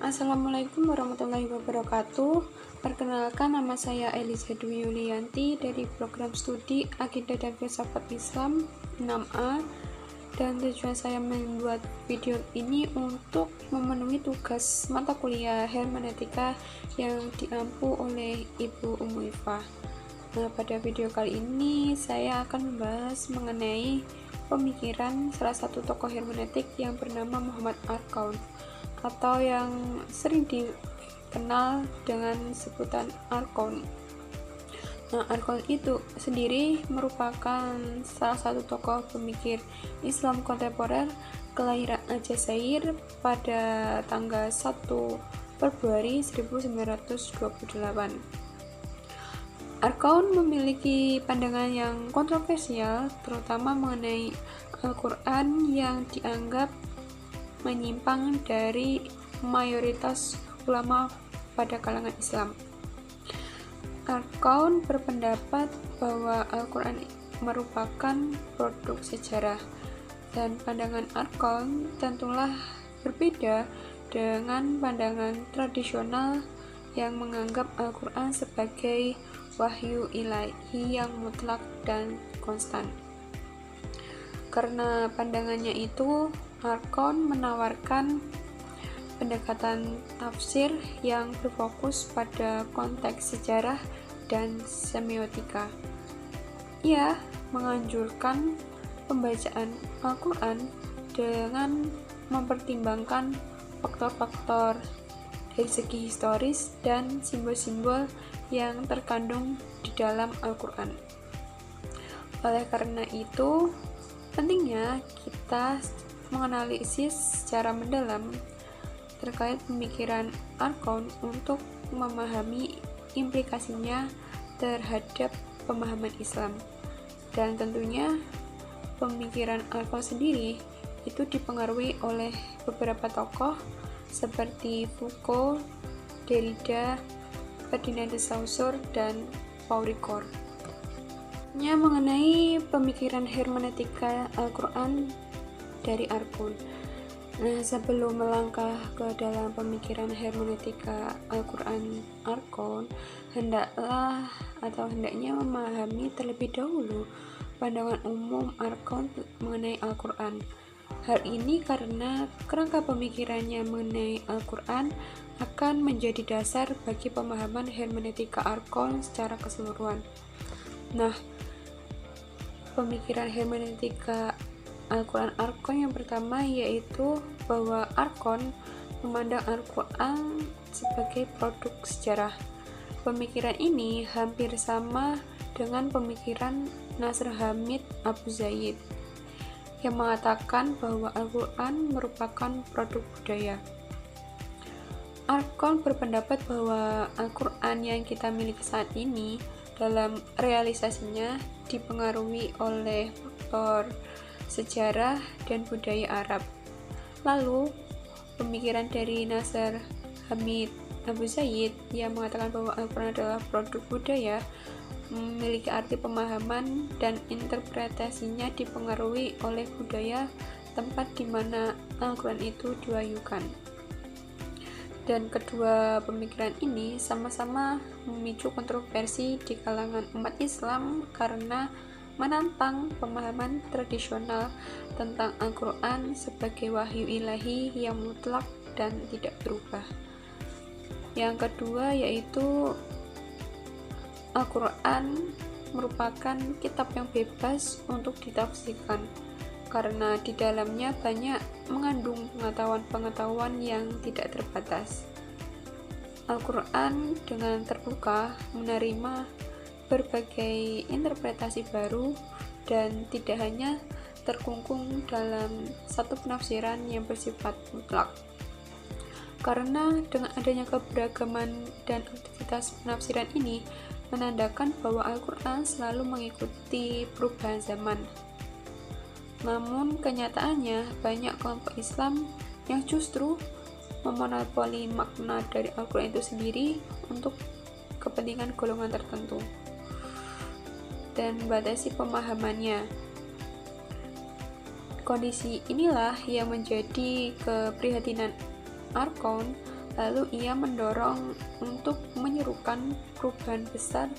Assalamualaikum warahmatullahi wabarakatuh. Perkenalkan, nama saya Eliza Dwi Yulianti dari program studi Akidah dan Filsafat Islam 6A, dan tujuan saya membuat video ini untuk memenuhi tugas mata kuliah hermeneutika yang diampu oleh Ibu Umuifah. Nah, pada video kali ini saya akan membahas mengenai pemikiran salah satu tokoh hermeneutik yang bernama Muhammad Arkaun, atau yang sering dikenal dengan sebutan Arkaun. Nah, Arkaun itu sendiri merupakan salah satu tokoh pemikir Islam kontemporer kelahiran Aljazair pada tanggal 1 Februari 1928. Arkaun memiliki pandangan yang kontroversial, terutama mengenai Al-Quran yang dianggap menyimpang dari mayoritas ulama pada kalangan Islam. Arkaun berpendapat bahwa Al-Quran merupakan produk sejarah, dan pandangan Arkaun tentulah berbeda dengan pandangan tradisional yang menganggap Al-Quran sebagai wahyu ilahi yang mutlak dan konstan. Karena pandangannya itu, Arkaun menawarkan pendekatan tafsir yang berfokus pada konteks sejarah dan semiotika. Ia menganjurkan pembacaan Al-Quran dengan mempertimbangkan faktor-faktor dari segi historis dan simbol-simbol yang terkandung di dalam Al-Quran. Oleh karena itu, pentingnya kita menganalisis secara mendalam terkait pemikiran Arkaun untuk memahami implikasinya terhadap pemahaman Islam. Dan tentunya pemikiran Arkaun sendiri itu dipengaruhi oleh beberapa tokoh seperti Foucault, Derrida, Ferdinand de Saussure, dan Paul Ricoeur. Mengenai pemikiran hermeneutika Al-Quran dari Arkaun. Nah, sebelum melangkah ke dalam pemikiran hermeneutika Al-Quran Arkaun, hendaknya memahami terlebih dahulu pandangan umum Arkaun mengenai Al-Quran. Hal ini karena kerangka pemikirannya mengenai Al-Quran akan menjadi dasar bagi pemahaman hermeneutika Arkaun secara keseluruhan. Nah, pemikiran hermeneutika Al-Quran Arkaun yang pertama yaitu bahwa Arkaun memandang Al-Quran sebagai produk sejarah. Pemikiran ini hampir sama dengan pemikiran Nasr Hamid Abu Zaid yang mengatakan bahwa Al-Quran merupakan produk budaya. Arkaun berpendapat bahwa Al-Quran yang kita miliki saat ini dalam realisasinya dipengaruhi oleh faktor sejarah dan budaya Arab. Lalu, pemikiran dari Nasr Hamid Abu Zaid yang mengatakan bahwa Al-Quran adalah produk budaya memiliki arti pemahaman dan interpretasinya dipengaruhi oleh budaya tempat di mana Al-Quran itu diwahyukan. Dan kedua pemikiran ini sama-sama memicu kontroversi di kalangan umat Islam karena menantang pemahaman tradisional tentang Al-Quran sebagai wahyu ilahi yang mutlak dan tidak berubah. Yang kedua yaitu Al-Quran merupakan kitab yang bebas untuk ditafsirkan karena di dalamnya banyak mengandung pengetahuan-pengetahuan yang tidak terbatas. Al-Quran dengan terbuka menerima berbagai interpretasi baru dan tidak hanya terkungkung dalam satu penafsiran yang bersifat mutlak. Karena dengan adanya keberagaman dan aktivitas penafsiran ini menandakan bahwa Al-Quran selalu mengikuti perubahan zaman. Namun kenyataannya banyak kelompok Islam yang justru memonopoli makna dari Al-Quran itu sendiri untuk kepentingan golongan tertentu dan membatasi pemahamannya. Kondisi inilah yang menjadi keprihatinan Arkaun Lalu ia mendorong untuk menyerukan perubahan besar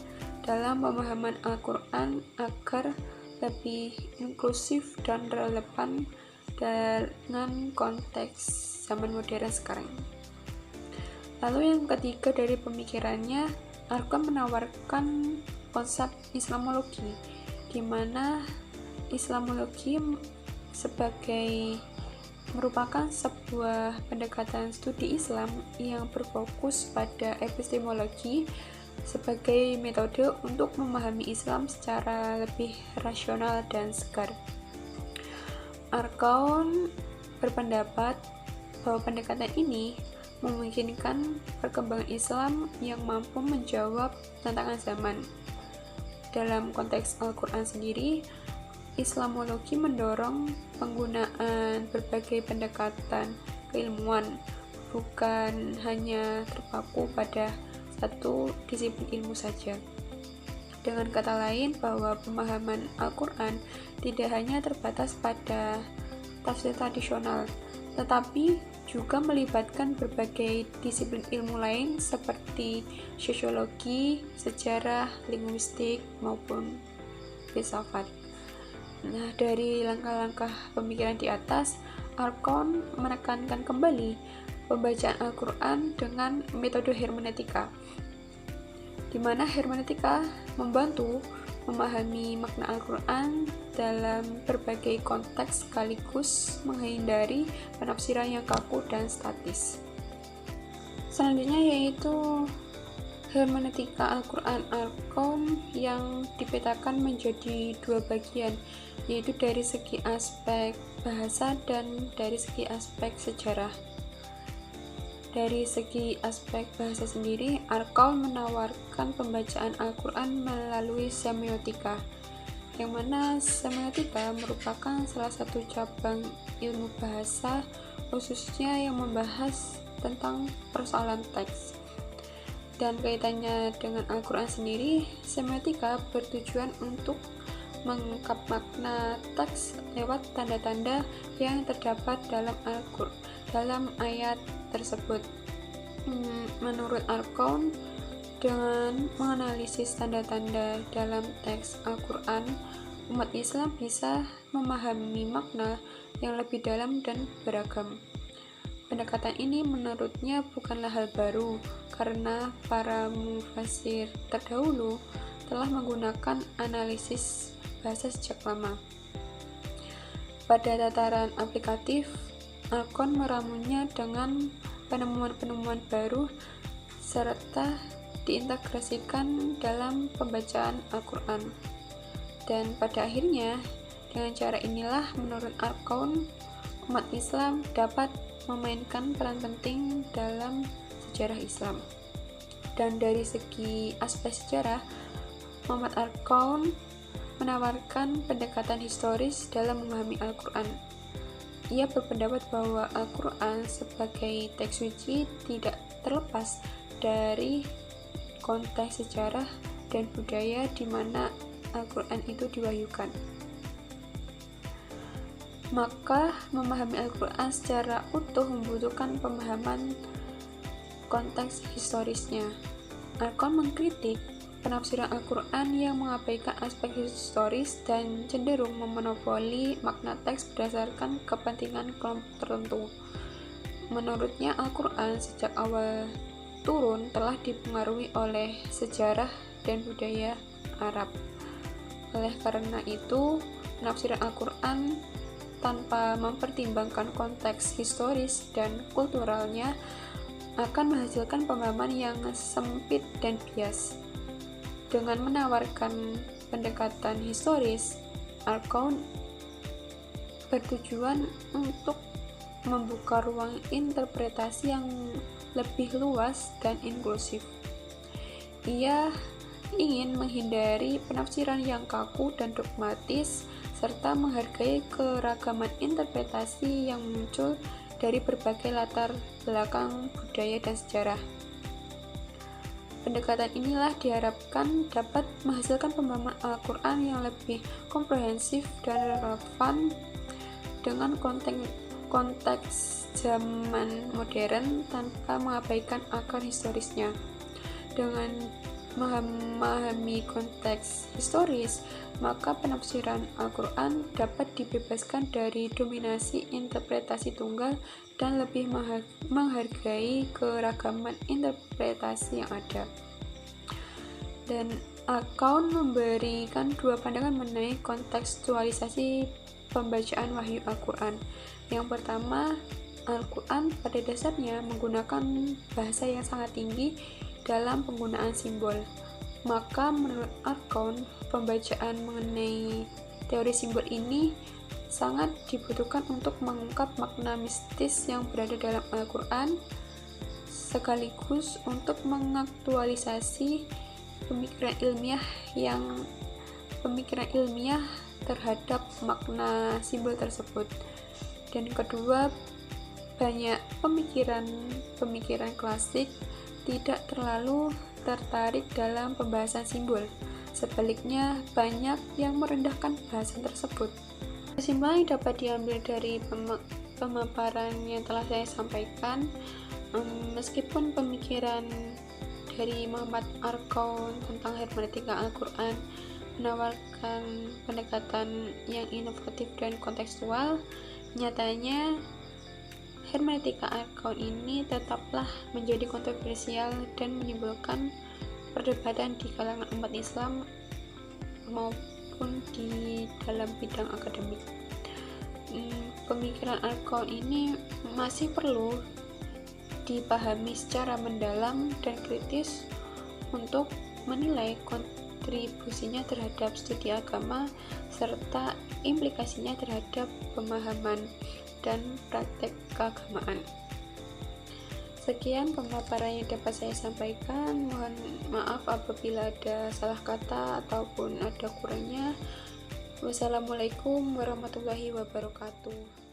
dalam pemahaman Al-Quran agar lebih inklusif dan relevan dengan konteks zaman modern sekarang. Lalu yang ketiga dari pemikirannya, Arkan menawarkan konsep Islamologi, di mana Islamologi merupakan sebuah pendekatan studi Islam yang berfokus pada epistemologi sebagai metode untuk memahami Islam secara lebih rasional dan segar. Arkan berpendapat bahwa pendekatan ini memungkinkan perkembangan Islam yang mampu menjawab tantangan zaman. Dalam konteks Al-Quran sendiri, Islamologi mendorong penggunaan berbagai pendekatan keilmuan, bukan hanya terpaku pada satu disiplin ilmu saja. Dengan kata lain, bahwa pemahaman Al-Quran tidak hanya terbatas pada tafsir tradisional, tetapi juga melibatkan berbagai disiplin ilmu lain seperti sosiologi, sejarah, linguistik, maupun filsafat. Nah, dari langkah-langkah pemikiran di atas, Arkan menekankan kembali pembacaan Al-Quran dengan metode hermeneutika, di mana hermeneutika membantu memahami makna Al-Quran dalam berbagai konteks sekaligus menghindari penafsiran yang kaku dan statis. Selanjutnya yaitu hermeneutika Al-Quran Arkan yang dipetakan menjadi dua bagian, yaitu dari segi aspek bahasa dan dari segi aspek sejarah. Dari segi aspek bahasa sendiri, Arkan menawarkan pembacaan Al-Quran melalui semiotika, yang mana semiotika merupakan salah satu cabang ilmu bahasa, khususnya yang membahas tentang persoalan teks. Dan kaitannya dengan Al-Quran sendiri, semiotika bertujuan untuk mengungkap makna teks lewat tanda-tanda yang terdapat dalam ayat tersebut. Menurut Arkan, dengan menganalisis tanda-tanda dalam teks Al-Quran, umat Islam bisa memahami makna yang lebih dalam dan beragam. Pendekatan ini menurutnya bukanlah hal baru, karena para mufasir terdahulu telah menggunakan analisis bahasa sejak lama. Pada tataran aplikatif, Arkan meramunya dengan penemuan-penemuan baru serta diintegrasikan dalam pembacaan Al-Quran. Dan pada akhirnya, dengan cara inilah menurut Arkan, umat Islam dapat memainkan peran penting dalam sejarah Islam. Dan dari segi aspek sejarah, Muhammad Arkan menawarkan pendekatan historis dalam memahami Al-Quran. Ia berpendapat bahwa Al-Quran sebagai teks suci tidak terlepas dari konteks sejarah dan budaya di mana Al-Quran itu diwahyukan. Maka, memahami Al-Quran secara utuh membutuhkan pemahaman konteks historisnya. Arkan mengkritik penafsiran Al-Quran yang mengabaikan aspek historis dan cenderung memonopoli makna teks berdasarkan kepentingan kelompok tertentu. Menurutnya, Al-Quran sejak awal turun telah dipengaruhi oleh sejarah dan budaya Arab. Oleh karena itu, penafsiran Al-Quran tanpa mempertimbangkan konteks historis dan kulturalnya akan menghasilkan pemahaman yang sempit dan bias. Dengan menawarkan pendekatan historis, Arkan bertujuan untuk membuka ruang interpretasi yang lebih luas dan inklusif. Ia ingin menghindari penafsiran yang kaku dan dogmatis, serta menghargai keragaman interpretasi yang muncul dari berbagai latar belakang budaya dan sejarah. Pendekatan inilah diharapkan dapat menghasilkan pemahaman Al-Quran yang lebih komprehensif dan relevan dengan konteks zaman modern tanpa mengabaikan akar historisnya. Dengan memahami konteks historis, maka penafsiran Al-Quran dapat dibebaskan dari dominasi interpretasi tunggal dan lebih menghargai keragaman interpretasi yang ada. Dan Al-Kaun memberikan dua pandangan mengenai kontekstualisasi pembacaan wahyu Al-Quran. Yang pertama, Al-Quran pada dasarnya menggunakan bahasa yang sangat tinggi dalam penggunaan simbol. Maka menurut Al-Kaun, pembacaan mengenai teori simbol ini sangat dibutuhkan untuk mengungkap makna mistis yang berada dalam Al-Quran, sekaligus untuk mengaktualisasi pemikiran ilmiah terhadap makna simbol tersebut. Dan kedua, banyak pemikiran klasik tidak terlalu tertarik dalam pembahasan simbol. Sebaliknya, banyak yang merendahkan bahasan tersebut. Kesimpulan yang dapat diambil dari pemaparan yang telah saya sampaikan, meskipun pemikiran dari Muhammad Al-Kaun tentang hermeneutika Al-Quran menawarkan pendekatan yang inovatif dan kontekstual, nyatanya hermeneutika Al-Kaun ini tetaplah menjadi kontroversial dan menimbulkan perdebatan di kalangan umat Islam maupun di dalam bidang akademik. Pemikiran Al-Kaun ini masih perlu dipahami secara mendalam dan kritis untuk menilai kontribusinya terhadap studi agama serta implikasinya terhadap pemahaman dan praktek keagamaan. Sekian pemaparan yang dapat saya sampaikan. Mohon maaf apabila ada salah kata ataupun ada kurangnya. Wassalamualaikum warahmatullahi wabarakatuh.